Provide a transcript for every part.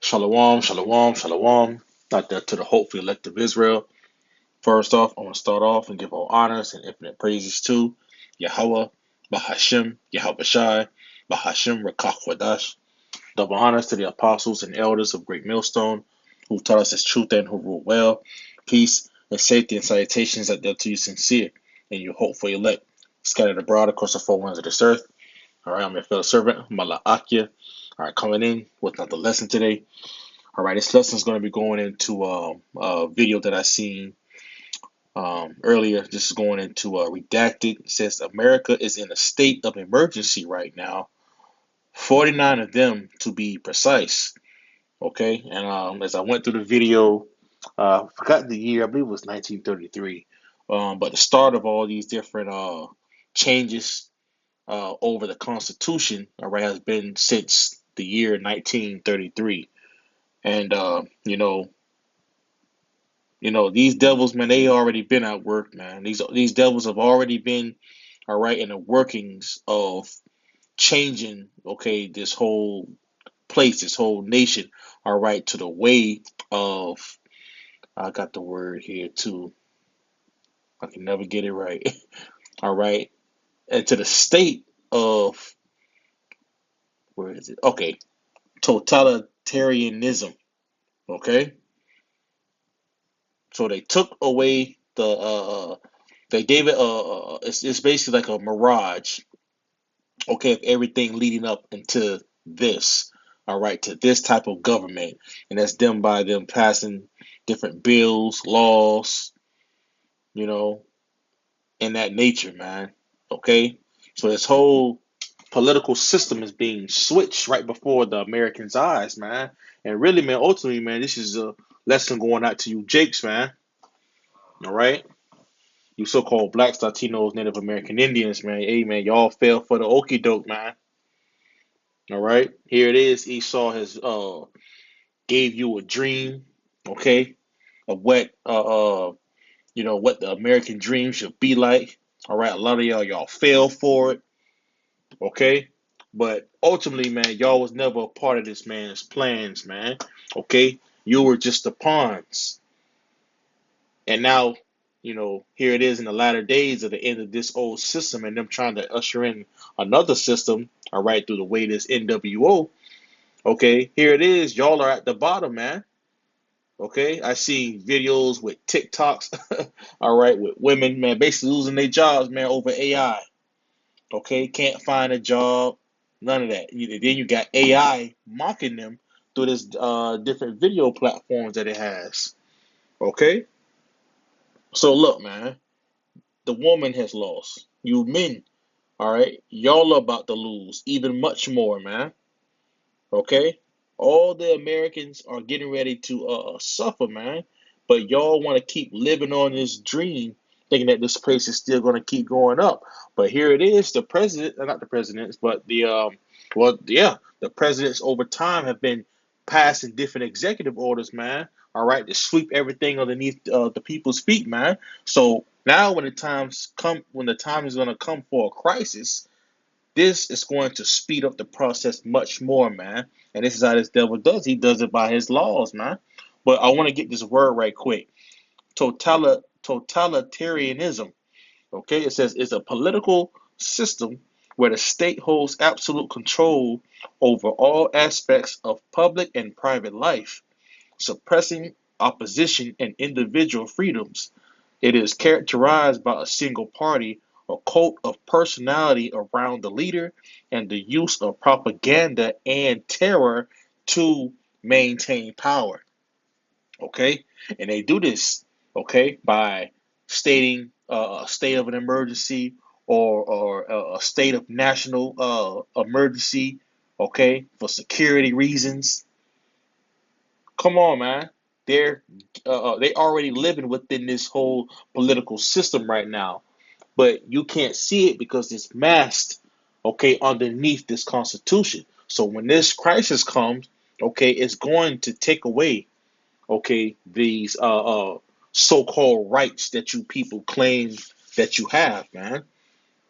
Shalom, shalom, shalom. Out there to the hopeful elect of Israel. First off, I want to start off and give all honors and infinite praises to Yahweh, Bahashim, Yahweh Shai, Bahashim, Rakach Wadash. Double honors to the apostles and elders of Great Millstone who taught us His truth and who rule well. Peace and safety and salutations out there to you sincere and you hopeful elect scattered abroad across the four winds of this earth. All right, I'm your fellow servant, Malaakia. All right, coming in with another lesson today. All right, this lesson is going to be going into a video that I seen earlier. This is going into redacted. It says America is in a state of emergency right now. 49 of them to be precise. Okay, and as I went through the video, I forgot the year. I believe it was 1933. But the start of all these different changes over the Constitution, all right, has been since the year 1933. And these devils, man, they already been at work, man. These devils have already been, all right, in the workings of changing, okay, this whole place, this whole nation, all right, to the way of, I got the word here too. I can never get it right. All right, and to the state of, where is it? Okay, totalitarianism. Okay, so they took away they gave it it's basically like a mirage, okay, of everything leading up into this, all right, to this type of government, and that's them by them passing different bills, laws, you know, in that nature, man. Okay, so this whole political system is being switched right before the Americans' eyes, man. And really, man, ultimately, man, this is a lesson going out to you, Jakes, man. All right. You so-called blacks, Latinos, Native American Indians, man. Hey, man, y'all fell for the okie doke, man. All right, here it is. Esau has gave you a dream, okay, of what what the American dream should be like. All right, a lot of y'all fell for it, okay, but ultimately, man, y'all was never a part of this man's plans, man. Okay, you were just the pawns. And now, here it is in the latter days of the end of this old system and them trying to usher in another system, all right, through the way this NWO. Okay, here it is. Y'all are at the bottom, man. Okay, I see videos with TikToks, all right, with women, man, basically losing their jobs, man, over AI. Okay, can't find a job, none of that. Then you got AI mocking them through this different video platforms that it has. Okay, so look, man, the woman has lost. You men, all right, y'all are about to lose even much more, man. Okay, all the Americans are getting ready to suffer, man. But y'all want to keep living on this dream, thinking that this place is still going to keep going up. But here it is: the president, not the presidents, but the presidents over time have been passing different executive orders, man. All right, to sweep everything underneath the people's feet, man. So now, when the time is going to come for a crisis, this is going to speed up the process much more, man. And this is how this devil does. He does it by his laws, man. But I want to get this word right quick. Totalitarianism. Okay, it says it's a political system where the state holds absolute control over all aspects of public and private life, suppressing opposition and individual freedoms. It is characterized by a single party, a cult of personality around the leader, and the use of propaganda and terror to maintain power. Okay? And they do this, okay, by stating a state of an emergency or a state of national emergency, okay, for security reasons. Come on, man. They're they already living within this whole political system right now, but you can't see it because it's masked, okay, underneath this constitution. So when this crisis comes, okay, it's going to take away, okay, these so-called rights that you people claim that you have, man.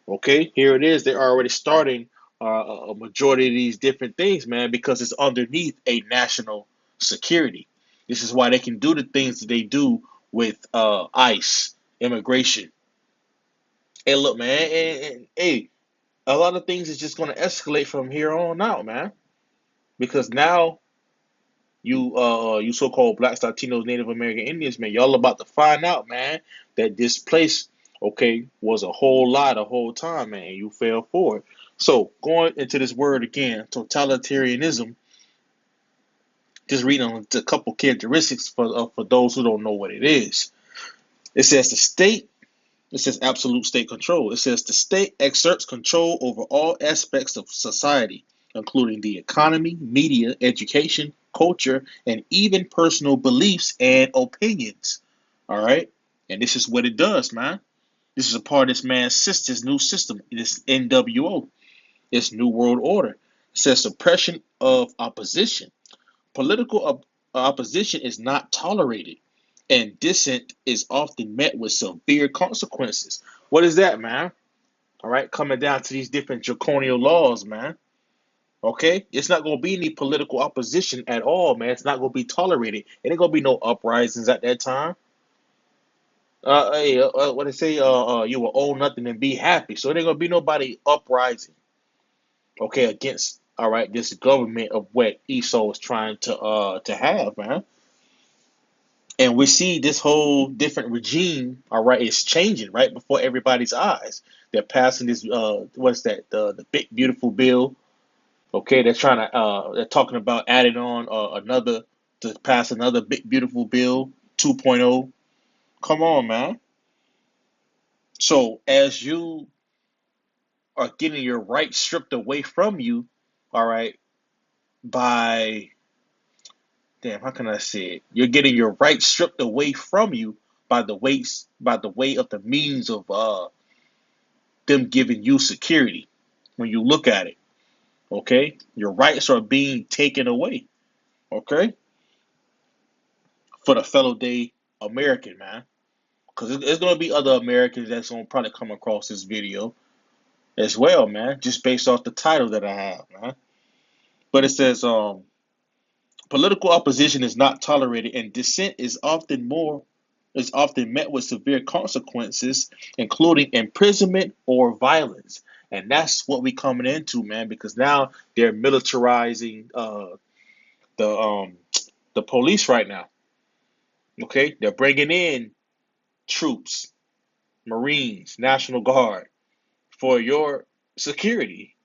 Okay, here it is. They're already starting a majority of these different things, man, because it's underneath a national security. This is why they can do the things that they do with ICE, immigration. Hey, look, man, and hey, a lot of things is just going to escalate from here on out, man. Because now you so-called blacks, Latinos, Native American Indians, man, y'all about to find out, man, that this place, okay, was a whole lie the whole time, man. You fell for it. So going into this word again, totalitarianism. Just reading a couple characteristics for those who don't know what it is. It says the state. It says absolute state control. It says the state exerts control over all aspects of society, including the economy, media, education, culture, and even personal beliefs and opinions. All right? And this is what it does, man. This is a part of this man's sister's new system, this NWO, this New World Order. It says suppression of opposition. Political opposition is not tolerated, and dissent is often met with severe consequences. What is that, man? All right, coming down to these different draconian laws, man. Okay, it's not going to be any political opposition at all, man. It's not going to be tolerated. It ain't going to be no uprisings at that time. Hey, what they say? You will own nothing and be happy. So there ain't going to be nobody uprising, okay, against all right this government of what Esau is trying to have, man. And we see this whole different regime, all right, is changing right before everybody's eyes. They're passing this, what's that, the big beautiful bill. Okay, they're talking about adding on another to pass another big beautiful bill 2.0. Come on, man. So as you are getting your rights stripped away from you, all right, by damn, how can I say it? You're getting your rights stripped away from you by the way of the means of them giving you security. When you look at it, okay, your rights are being taken away, okay, for the fellow day American, man. Because there's gonna be other Americans that's gonna probably come across this video as well, man. Just based off the title that I have, man. But it says political opposition is not tolerated, and dissent is often met with severe consequences, including imprisonment or violence. And that's what we coming into, man, because now they're militarizing the the police right now. Okay, they're bringing in troops, Marines, National Guard for your security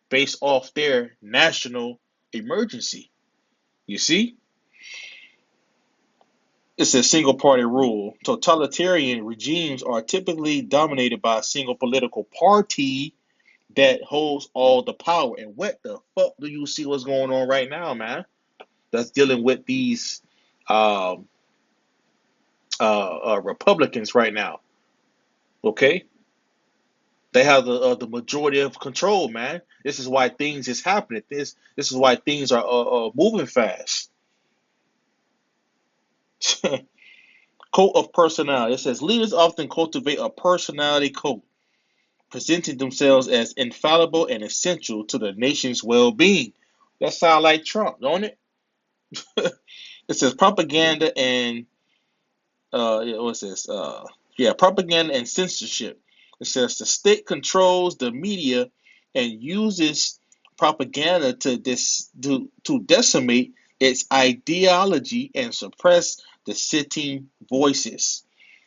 based off their national emergency. You see? It's a single party rule. Totalitarian regimes are typically dominated by a single political party that holds all the power. And what the fuck do you see what's going on right now, man? That's dealing with these um, Republicans right now. Okay, they have the majority of control, man. This is why things is happening. This is why things are moving fast. Code of personality. It says leaders often cultivate a personality code, presenting themselves as infallible and essential to the nation's well-being. That sounds like Trump, don't it? It says propaganda and what's this? Propaganda and censorship. It says the state controls the media and uses propaganda to decimate its ideology and suppress the sitting voices.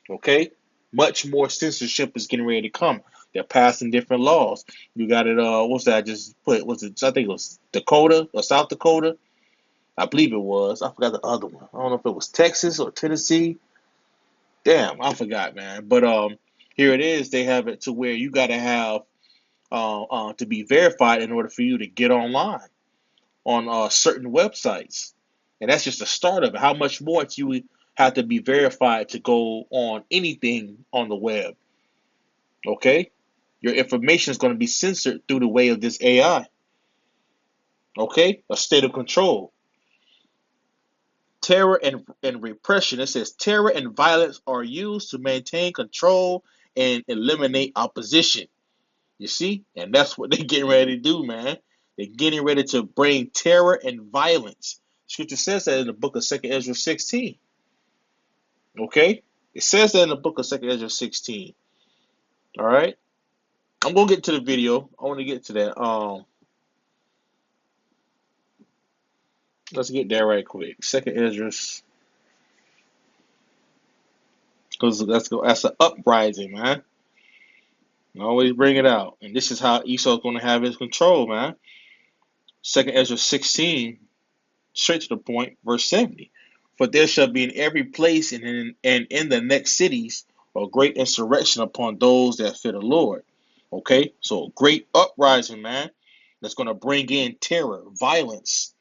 Okay, much more censorship is getting ready to come. They're passing different laws. You got it. What's that? I just put. Was it? I think it was Dakota or South Dakota. I believe it was. I forgot the other one. I don't know if it was Texas or Tennessee. Damn, I forgot, man. But here it is. They have it to where you got to have to be verified in order for you to get online on certain websites, and that's just the start of it. How much more do you have to be verified to go on anything on the web? Okay, your information is going to be censored through the way of this AI. Okay, a state of control. Terror and repression. It says terror and violence are used to maintain control and eliminate opposition. You see? And that's what they're getting ready to do, man. They're getting ready to bring terror and violence Scripture says that in the book of 2nd Ezra 16. Okay? It says that in the book of 2nd Ezra 16. All right? I'm going to get to the video. I want to get to that. Let's get there right quick. 2nd Ezra, because that's an uprising, man. I always bring it out. And this is how Esau's going to have his control, man. 2nd Ezra 16, straight to the point, verse 70. For there shall be in every place and in the next cities a great insurrection upon those that fear the Lord. Okay? So great uprising, man. That's going to bring in terror, violence,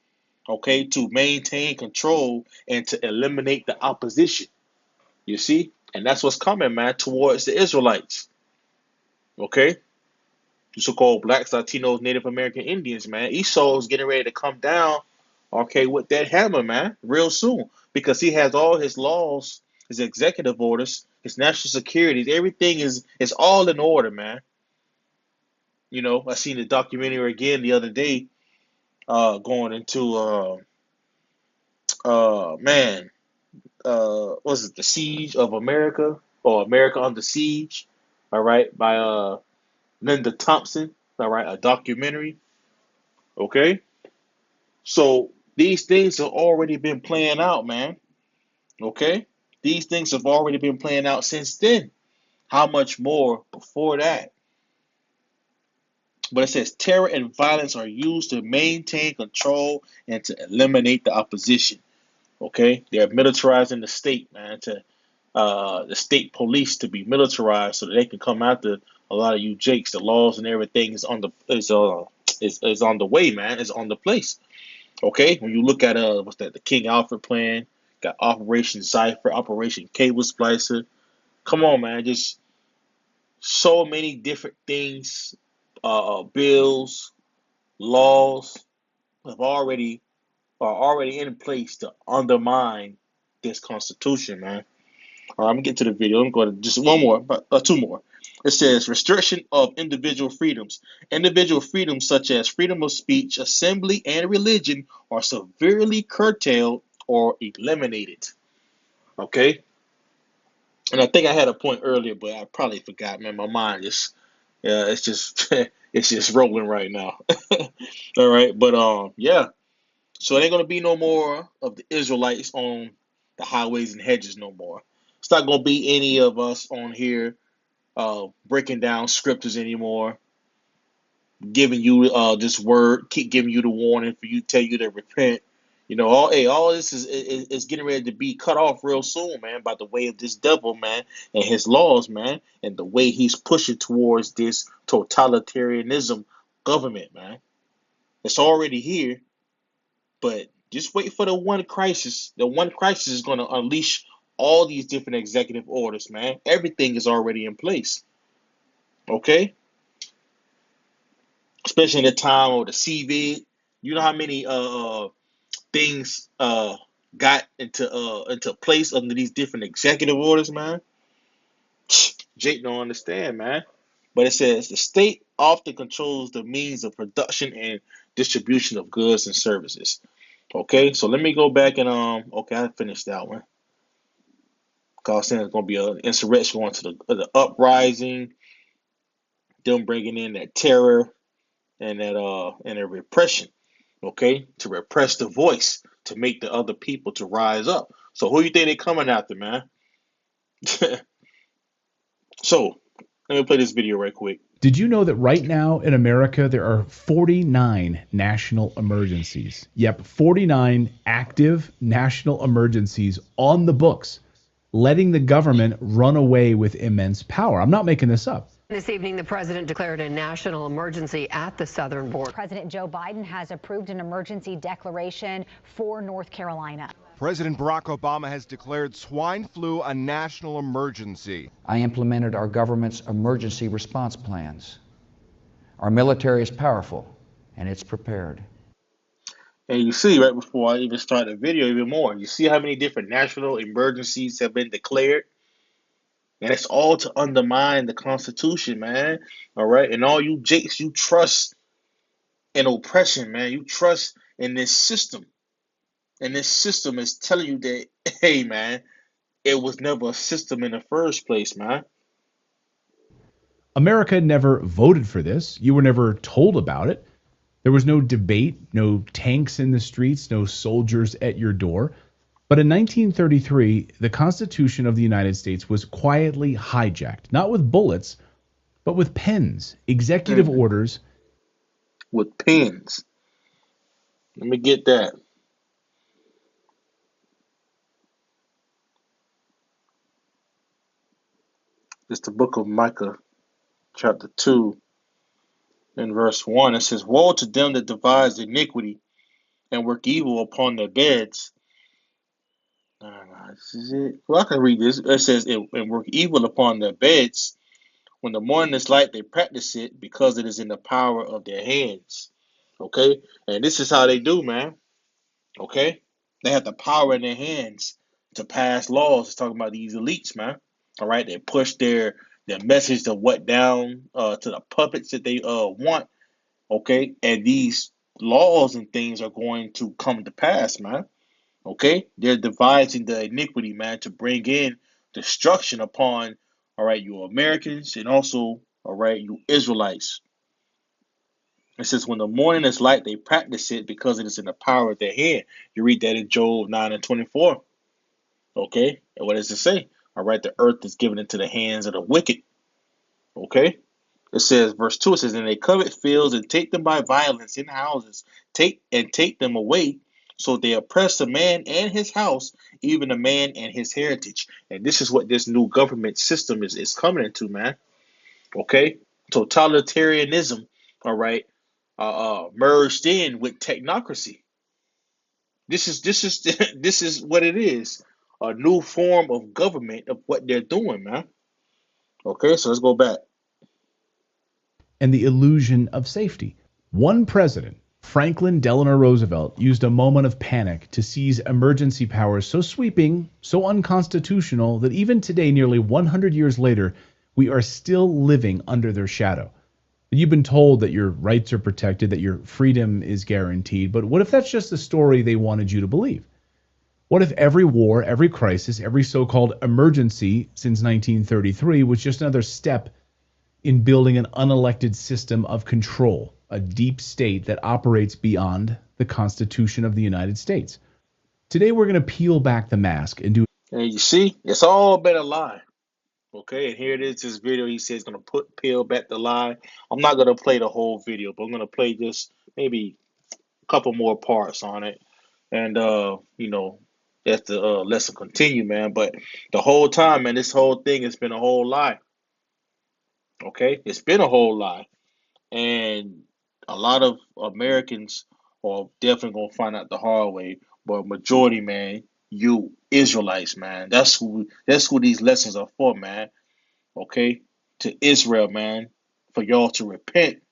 okay, to maintain control and to eliminate the opposition. You see? And that's what's coming, man, towards the Israelites. Okay? The so-called blacks, Latinos, Native American Indians, man. Esau is getting ready to come down, okay, with that hammer, man, real soon. Because he has all his laws, his executive orders, his national security, everything is all in order, man. You know, I seen the documentary again the other day, going into man, was it The Siege of America or America Under Siege? All right, by Linda Thompson. All right, a documentary. Okay, so these things have already been playing out, man. Okay, these things have already been playing out since then. How much more before that? But it says terror and violence are used to maintain control and to eliminate the opposition. Okay, they're militarizing the state, man, to the state police to be militarized so that they can come after a lot of you jakes. The laws and everything is on the way, man. It's on the place. Okay, when you look at what's that? The King Alfred plan, got Operation Cipher, Operation Cable Splicer. Come on, man, just so many different things, bills, laws have already are already in place to undermine this Constitution, man. All right, I'm gonna get to the video. I'm going to just one more, but two more. It says restriction of individual freedoms. Individual freedoms such as freedom of speech, assembly, and religion are severely curtailed or eliminated. Okay, and I think I had a point earlier, but I probably forgot. Man, my mind just it's just it's just rolling right now. All right, but yeah. So it ain't gonna be no more of the Israelites on the highways and hedges no more. It's not gonna be any of us on here breaking down scriptures anymore, giving you this word, keep giving you the warning for you, tell you to repent. You know, all this is getting ready to be cut off real soon, man, by the way of this devil, man, and his laws, man, and the way he's pushing towards this totalitarianism government, man. It's already here, but just wait for the one crisis. The one crisis is going to unleash all these different executive orders, man. Everything is already in place. Okay? Especially in the time of the CV. You know how many things got into place under these different executive orders, man? Jake don't understand, man. But it says the state often controls the means of production and distribution of goods and services. Okay, so let me go back and okay, I finished that one. Cause saying it's gonna be an insurrection going to the uprising, them bringing in that terror and that repression. Okay, to repress the voice, to make the other people to rise up. So who you think they coming after, man? So let me play this video right quick. Did you know that right now in America there are 49 national emergencies? Yep, 49 active national emergencies on the books, letting the government run away with immense power. I'm not making this up. This evening, the president declared a national emergency at the southern border. President Joe Biden has approved an emergency declaration for North Carolina. President Barack Obama has declared swine flu a national emergency. I implemented our government's emergency response plans. Our military is powerful, and it's prepared. And you see right before I even start the video even more, you see how many different national emergencies have been declared? And it's all to undermine the Constitution, man. All right. And all you jakes, you trust in oppression, man. You trust in this system. And this system is telling you that, hey, man, it was never a system in the first place, man. America never voted for this. You were never told about it. There was no debate, no tanks in the streets, no soldiers at your door. But in 1933, the Constitution of the United States was quietly hijacked, not with bullets, but with pens, executive orders. With pens. Let me get that. It's the book of Micah, chapter 2, and verse 1. It says, woe to them that devise iniquity and work evil upon their beds. This is it. Well, I can read this. It says, and work evil upon their beds. When the morning is light, they practice it because it is in the power of their hands. Okay? And this is how they do, man. Okay? They have the power in their hands to pass laws. It's talking about these elites, man. All right? They push their message to what down to the puppets that they want. Okay? And these laws and things are going to come to pass, man. Okay? They're devising the iniquity, man, to bring in destruction upon, all right, you Americans and also, all right, you Israelites. It says, when the morning is light, they practice it because it is in the power of their hand. You read that in Job 9 and 24. Okay? And what does it say? All right, the earth is given into the hands of the wicked. Okay? It says, verse 2, it says, and they covet fields and take them by violence in houses, take them away. So they oppress a man and his house, even a man and his heritage. And this is what this new government system is coming into, man. Okay? Totalitarianism, all right, merged in with technocracy. This is what it is. A new form of government of what they're doing, man. Okay, so let's go back. And the illusion of safety. One president, Franklin Delano Roosevelt, used a moment of panic to seize emergency powers so sweeping, so unconstitutional, that even today, nearly 100 years later, we are still living under their shadow. You've been told that your rights are protected, that your freedom is guaranteed, but what if that's just the story they wanted you to believe? What if every war, every crisis, every so-called emergency since 1933 was just another step in building an unelected system of control, a deep state that operates beyond the Constitution of the United States? Today we're going to peel back the mask and do. And you see, it's all been a lie. Okay, and here it is. This video, he says, going to peel back the lie. I'm not going to play the whole video, but I'm going to play just maybe a couple more parts on it. And, that's the lesson continue, man. But the whole time, man, this whole thing has been a whole lie. Okay, it's been a whole lie. And a lot of Americans are definitely going to find out the hard way. But majority, man, you Israelites, man, that's who these lessons are for, man. Okay, to Israel, man, for y'all to repent,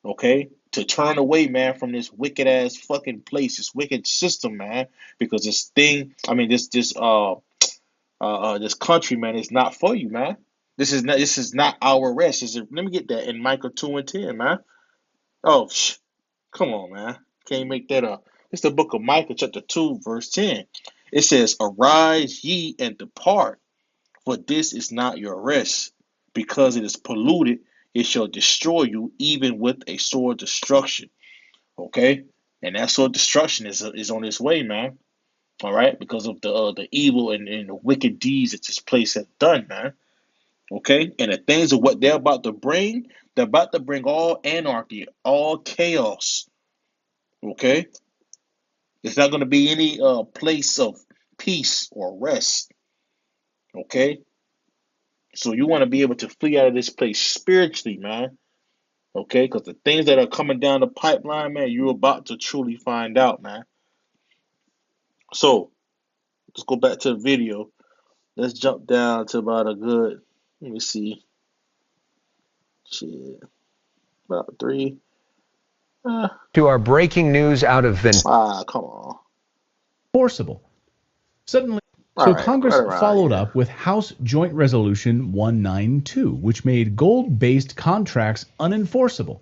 okay, to turn away, man, from this wicked ass fucking place, this wicked system, man, because this country, man, is not for you, man. This is not our rest. Let me get that in Micah 2 and 10, man. Oh, come on, man, can't make that up. It's the book of Micah, chapter 2, verse 10. It says, "Arise ye and depart, for this is not your rest, because it is polluted, it shall destroy you, even with a sword destruction." Okay, and that sword destruction is on its way, man. All right, because of the evil and the wicked deeds that this place has done, man. Okay, and the things of what they're about to bring all anarchy, all chaos. Okay, it's not going to be any place of peace or rest. Okay, so you want to be able to flee out of this place spiritually, man. Okay, because the things that are coming down the pipeline, man, you're about to truly find out, man. So let's go back to the video. Let's jump down to about a good, let me see, shit, about three. To our breaking news out of Venezuela. Come on. Forcible. Suddenly, All so right, Congress right around followed here. up with House Joint Resolution 192, which made gold-based contracts unenforceable.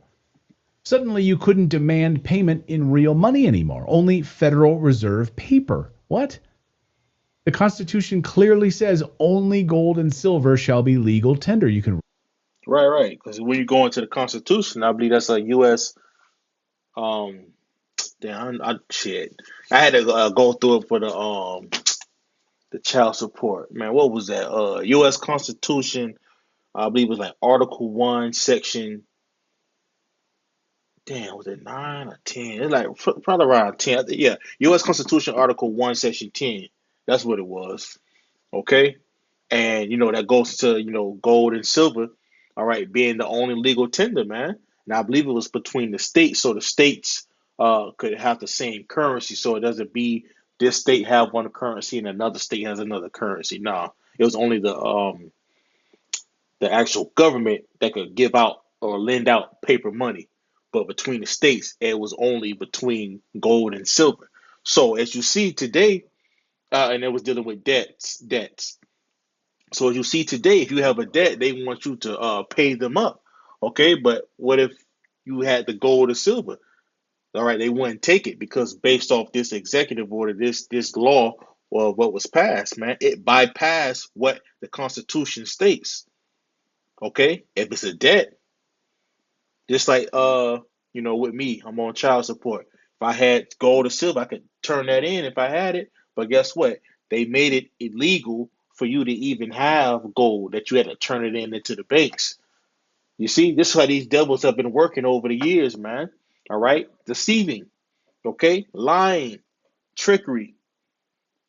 Suddenly you couldn't demand payment in real money anymore, only Federal Reserve paper. What? The Constitution clearly says only gold and silver shall be legal tender. You can Right. Because when you go into the Constitution, I believe that's a U.S. Um, damn, shit. I had to go through it for the child support. Man, what was that? U.S. Constitution. I believe it was like Article 1, Section. Damn, was it 9 or 10? It's like probably around 10. Yeah, U.S. Constitution, Article 1, Section 10. That's what it was. Okay, and that goes to gold and silver. All right, being the only legal tender, man. And I believe it was between the states, so the states could have the same currency, so it doesn't be this state have one currency and another state has another currency. No, it was only the actual government that could give out or lend out paper money. But between the states, it was only between gold and silver. So as you see today, and it was dealing with debts. So as you see today, if you have a debt, they want you to pay them up. Okay, but what if you had the gold or silver? All right, they wouldn't take it because based off this executive order, this law or what was passed, man, it bypassed what the Constitution states. Okay, if it's a debt, just like with me, I'm on child support. If I had gold or silver, I could turn that in if I had it. But guess what? They made it illegal for you to even have gold, that you had to turn it in into the banks. You see, this is how these devils have been working over the years, man. All right, deceiving, okay, lying, trickery.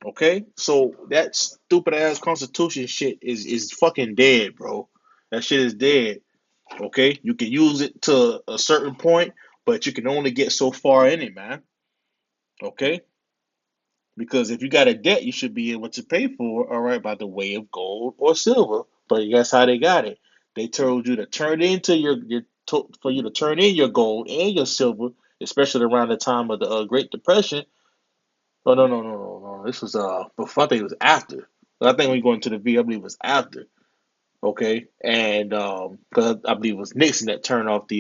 Okay, so that stupid ass Constitution shit is fucking dead, bro. That shit is dead. Okay, you can use it to a certain point, but you can only get so far in it, man. Okay, because if you got a debt, you should be able to pay for it, all right, by the way of gold or silver. But guess how they got it? They told you to turn into for you to turn in your gold and your silver, especially around the time of the Great Depression. Oh no. This was before. I think it was after. I think when you go into the V, I believe it was after. Okay, and because I believe it was Nixon that turned off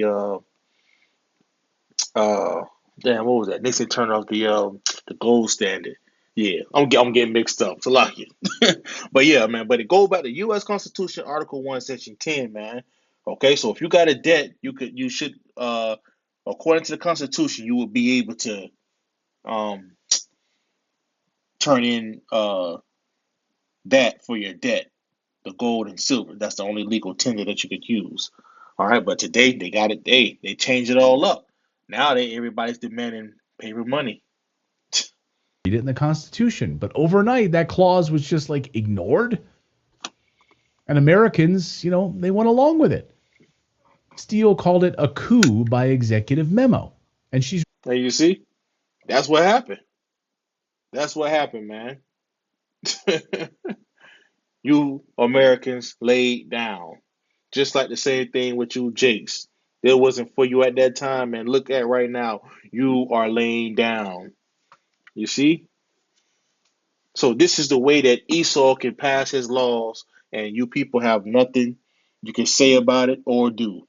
uh damn, what was that? Nixon turned off the gold standard. Yeah, I'm getting mixed up. So lucky. But yeah, man. But it goes back to U.S. Constitution, Article 1, Section 10, man. Okay, so if you got a debt, you should according to the Constitution, you would be able to um turn in that for your debt, the gold and silver. That's the only legal tender that you could use. All right, but today they got it. They changed it all up. Now everybody's demanding paper money. read it in the Constitution. But overnight, that clause was just like ignored. And Americans, they went along with it. Steele called it a coup by executive memo. And she's And you see, that's what happened. That's what happened, man. You Americans laid down. Just like the same thing with you, Jakes. It wasn't for you at that time, and look at right now. You are laying down. You see? So this is the way that Esau can pass his laws, and you people have nothing you can say about it or do.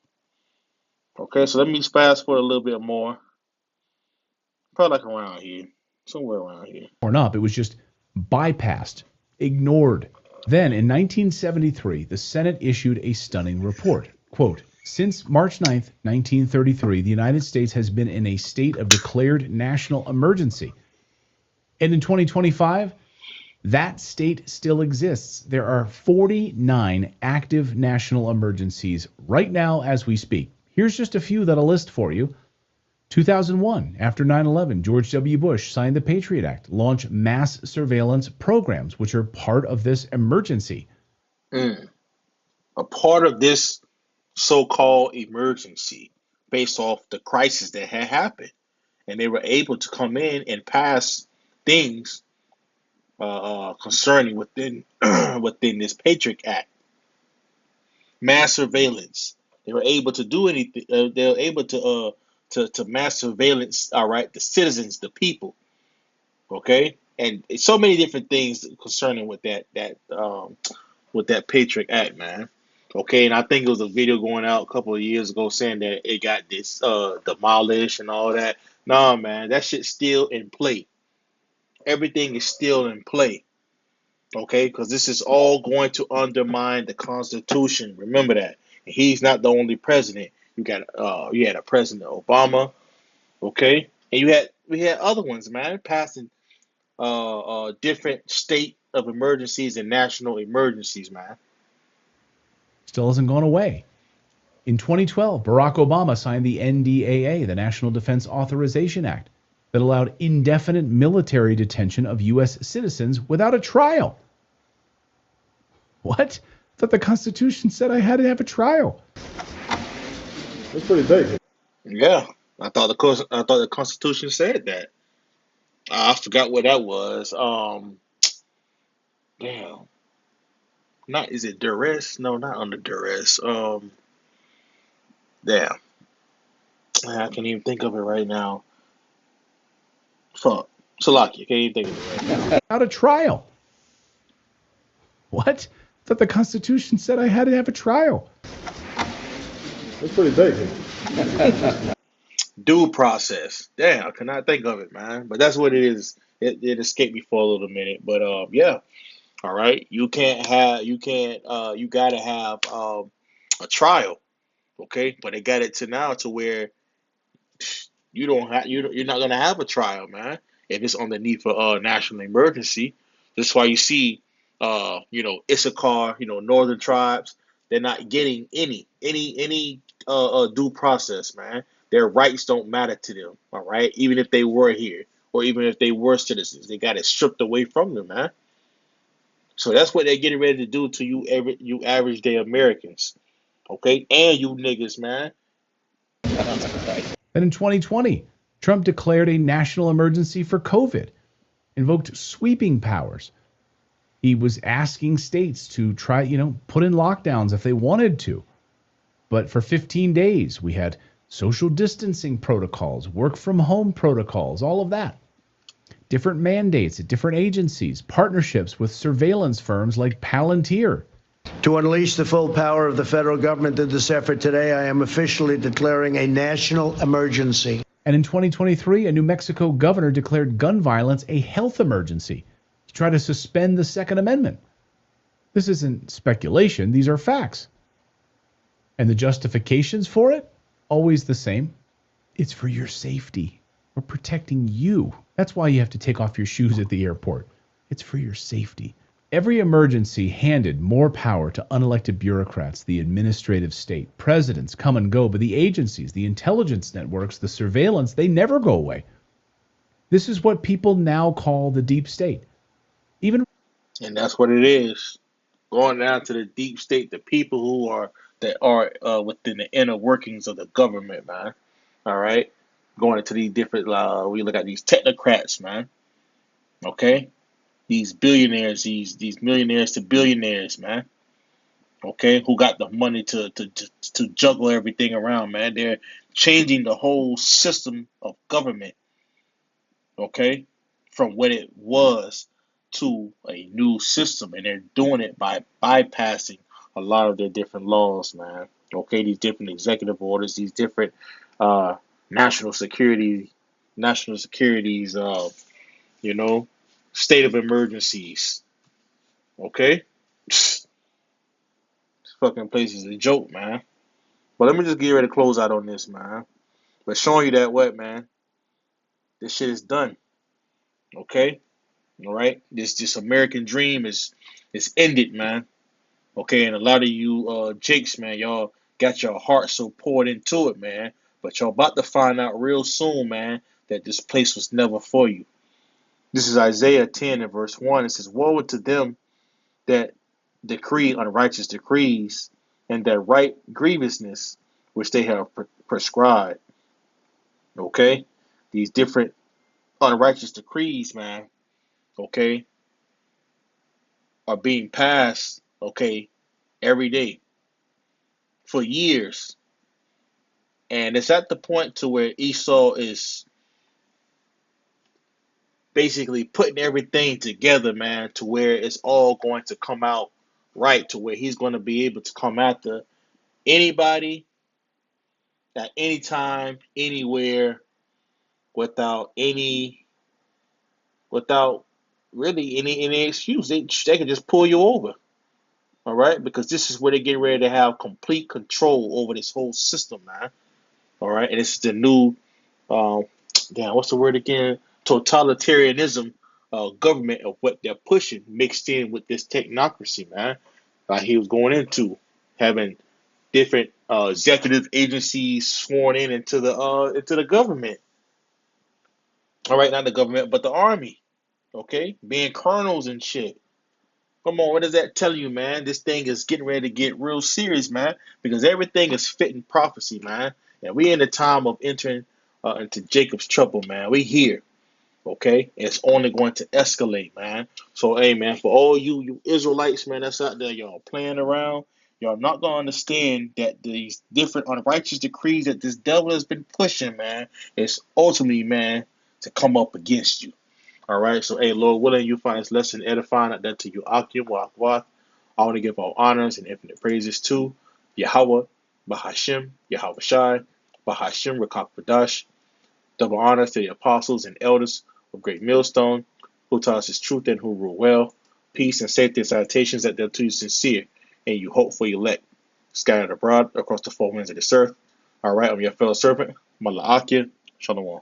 Okay, so let me fast forward a little bit more. Probably like around here. Somewhere around here. torn up. It was just bypassed, ignored. Then in 1973, the Senate issued a stunning report. Quote, since March 9th, 1933, the United States has been in a state of declared national emergency. And in 2025, that state still exists. There are 49 active national emergencies right now as we speak. Here's just a few that I'll list for you. 2001, after 9/11, George W. Bush signed the Patriot Act, launched mass surveillance programs, which are part of this emergency. A part of this so-called emergency based off the crisis that had happened. And they were able to come in and pass things concerning within within this Patriot Act, mass surveillance. They were able to do anything. They were able to mass surveillance. All right, the citizens, the people. Okay, and so many different things concerning with that Patriot Act, man. Okay, and I think it was a video going out a couple of years ago saying that it got this demolished and all that. Nah, man, that shit's still in play. Everything is still in play. Okay, because this is all going to undermine the Constitution. Remember that. And he's not the only president. You had a President Obama. Okay, and we had other ones, man, passing different state of emergencies and national emergencies, man. Still hasn't gone away. In 2012, Barack Obama signed the NDAA, the National Defense Authorization Act, that allowed indefinite military detention of U.S. citizens without a trial. What? I thought the Constitution said I had to have a trial. That's pretty big. Yeah, I thought the Constitution said that. I forgot what that was. Damn, not is it duress? No, not under duress. Damn, I can't even think of it right now. Fuck, Salaki, can't even think of it right now. Without a trial. What? I thought the Constitution said I had to have a trial. That's pretty big. Due process. Damn, I cannot think of it, man. But that's what it is. It escaped me for a little minute, but yeah. All right, you gotta have a trial, okay? But they got it to now to where you're not gonna have a trial, man. If it's underneath a national emergency, that's why you see, Issachar, northern tribes, they're not getting any due process, man. Their rights don't matter to them, all right? Even if they were here or even if they were citizens, they got it stripped away from them, man. So that's what they're getting ready to do to you average day Americans, okay, and you niggas, man. Then in 2020, Trump declared a national emergency for COVID, invoked sweeping powers. He was asking states to try, put in lockdowns if they wanted to. But for 15 days, we had social distancing protocols, work from home protocols, all of that. Different mandates at different agencies, partnerships with surveillance firms like Palantir. To unleash the full power of the federal government in this effort today, I am officially declaring a national emergency. And in 2023, a New Mexico governor declared gun violence a health emergency to try to suspend the Second Amendment. This isn't speculation, these are facts. And the justifications for it? Always the same. It's for your safety. We're protecting you. That's why you have to take off your shoes at the airport. It's for your safety. Every emergency handed more power to unelected bureaucrats, the administrative state. Presidents come and go, but the agencies, the intelligence networks, the surveillance, they never go away. This is what people now call the deep state. And that's what it is. Going down to the deep state, the people that are within the inner workings of the government, man. All right, going into these different. We look at these technocrats, man. Okay, these billionaires, these millionaires to billionaires, man. Okay, who got the money to juggle everything around, man. They're changing the whole system of government. Okay, from what it was to a new system, and they're doing it by bypassing a lot of their different laws, man. Okay, these different executive orders, these different uh, national security, national securities, you know, state of emergencies. Okay, this fucking place is a joke, man. But let me just get ready to close out on this, man. But showing you that what, man, this shit is done. Okay, all right. This American dream is ended, man. Okay, and a lot of you jakes, man, y'all got your heart so poured into it, man. But y'all about to find out real soon, man, that this place was never for you. This is Isaiah 10 and verse 1. It says, woe to them that decree unrighteous decrees, and that write grievousness which they have prescribed. Okay? These different unrighteous decrees, man, okay, are being passed, okay, every day for years. And it's at the point to where Esau is basically putting everything together, man, to where it's all going to come out right, to where he's going to be able to come after anybody at any time, anywhere, without any, without really any excuse. They can just pull you over. All right, because this is where they get ready to have complete control over this whole system, man. All right, and it's the new, um, damn, what's the word again? Totalitarianism government of what they're pushing mixed in with this technocracy, man. Like he was going having different executive agencies sworn in into the government. All right, not the government, but the army. Okay, being colonels and shit. Come on, what does that tell you, man? This thing is getting ready to get real serious, man, because everything is fitting prophecy, man. And we in the time of entering into Jacob's trouble, man. We here, okay? And it's only going to escalate, man. So, hey, man, for all you Israelites, man, that's out there, y'all playing around, y'all not gonna understand that these different unrighteous decrees that this devil has been pushing, man, is ultimately, man, to come up against you. All right, so hey, Lord willing, you find this lesson edifying at that to you, Akim, Wahwath. I want to give all honors and infinite praises to Yahweh, Bahashim, Yahweh Shai, Bahashim, Rakak double honors to the apostles and elders of Great Millstone, who taught us his truth and who rule well. Peace and safety and salutations that they're to you sincere, and you hope for elect, scattered abroad across the four winds of this earth. All right, I'm your fellow servant, Malaakia. Shalom.